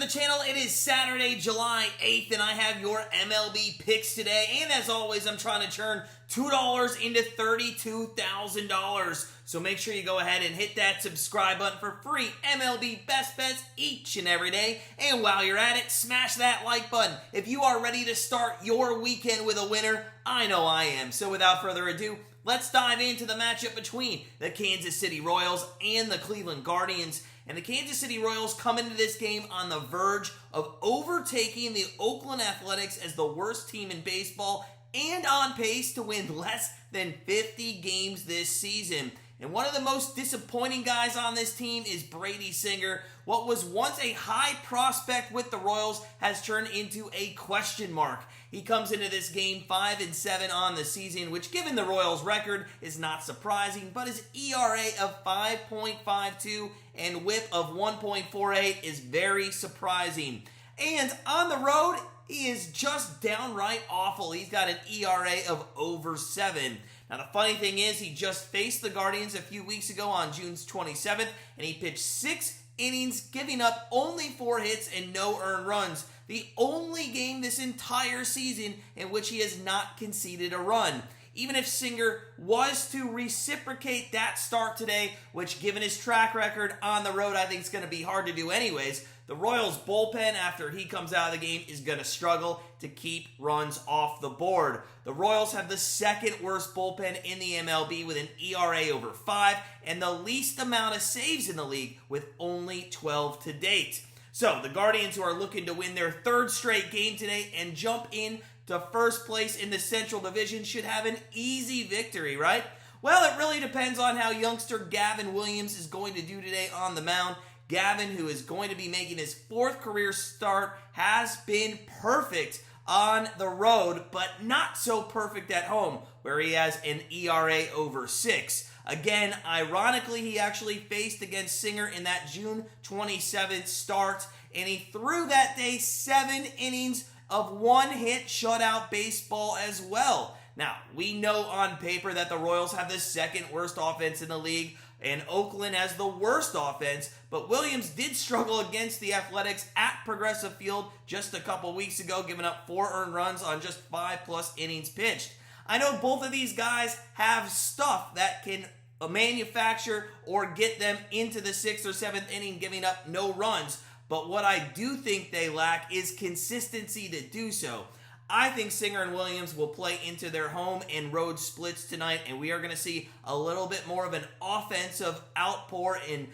the channel. It is Saturday, July 8th, and I have your MLB picks today. And as always, I'm trying to turn $2 into $32,000. So make sure you go ahead and hit that subscribe button for free MLB best bets each and every day. And while you're at it, smash that like button. If you are ready to start your weekend with a winner, I know I am. So without further ado, let's dive into the matchup between the Kansas City Royals and the Cleveland Guardians. And the Kansas City Royals come into this game on the verge of overtaking the Oakland Athletics as the worst team in baseball and on pace to win less than 50 games this season. And one of the most disappointing guys on this team is Brady Singer. What was once a high prospect with the Royals has turned into a question mark. He comes into this game 5-7 on the season, which given the Royals' record is not surprising, but his ERA of 5.52 and whip of 1.48 is very surprising. And on the road, he is just downright awful. He's got an ERA of over 7. Now, the funny thing is, he just faced the Guardians a few weeks ago on June 27th, and he pitched 6 innings, giving up only 4 hits and no earned runs. The only game this entire season in which he has not conceded a run. Even if Singer was to reciprocate that start today, which given his track record on the road, I think it's going to be hard to do anyways, the Royals bullpen, after he comes out of the game, is going to struggle to keep runs off the board. The Royals have the second worst bullpen in the MLB with an ERA over 5 and the least amount of saves in the league with only 12 to date. So the Guardians, who are looking to win their 3rd straight game today and jump in to first place in the Central Division, should have an easy victory, right? Well, it really depends on how youngster Gavin Williams is going to do today on the mound. Gavin, who is going to be making his 4th career start, has been perfect on the road, but not so perfect at home, where he has an ERA over 6. Again, ironically, he actually faced against Singer in that June 27th start, and he threw that day 7 innings of 1-hit shutout baseball as well. Now, we know on paper that the Royals have the 2nd worst offense in the league, and Oakland has the worst offense, but Williams did struggle against the Athletics at Progressive Field just a couple weeks ago, giving up 4 earned runs on just 5+ innings pitched. I know both of these guys have stuff that can manufacture or get them into the 6th or 7th inning, giving up no runs, but what I do think they lack is consistency to do so. I think Singer and Williams will play into their home and road splits tonight, and we are going to see a little bit more of an offensive outpour in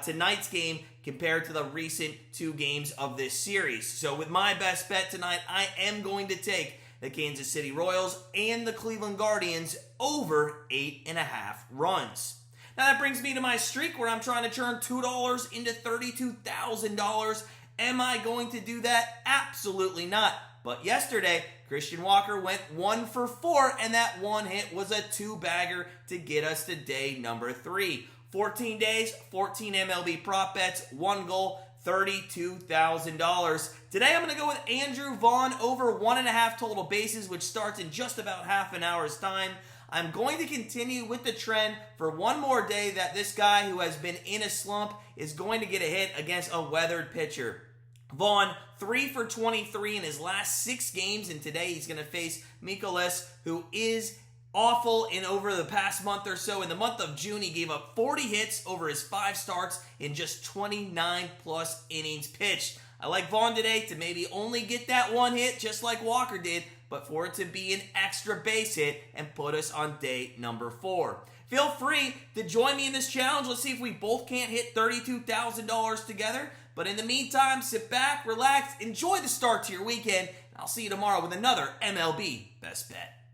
tonight's game compared to the recent 2 games of this series. So with my best bet tonight, I am going to take the Kansas City Royals and the Cleveland Guardians over 8.5 runs. Now that brings me to my streak where I'm trying to turn $2 into $32,000. Am I going to do that? Absolutely not. But yesterday, Christian Walker went 1 for 4, and that 1 hit was a 2-bagger to get us to day number 3. 14 days, 14 MLB prop bets, 1 goal, $32,000. Today I'm going to go with Andrew Vaughn over 1.5 total bases, which starts in just about half an hour's time. I'm going to continue with the trend for one more day that this guy who has been in a slump is going to get a hit against a weathered pitcher. Vaughn, 3 for 23 in his last 6 games, and today he's going to face Mikolas, who is awful in over the past month or so. In the month of June, he gave up 40 hits over his 5 starts in just 29+ innings pitched. I like Vaughn today to maybe only get that 1 hit just like Walker did, but for it to be an extra base hit and put us on day number 4. Feel free to join me in this challenge. Let's see if we both can't hit $32,000 together. But in the meantime, sit back, relax, enjoy the start to your weekend, and I'll see you tomorrow with another MLB Best Bet.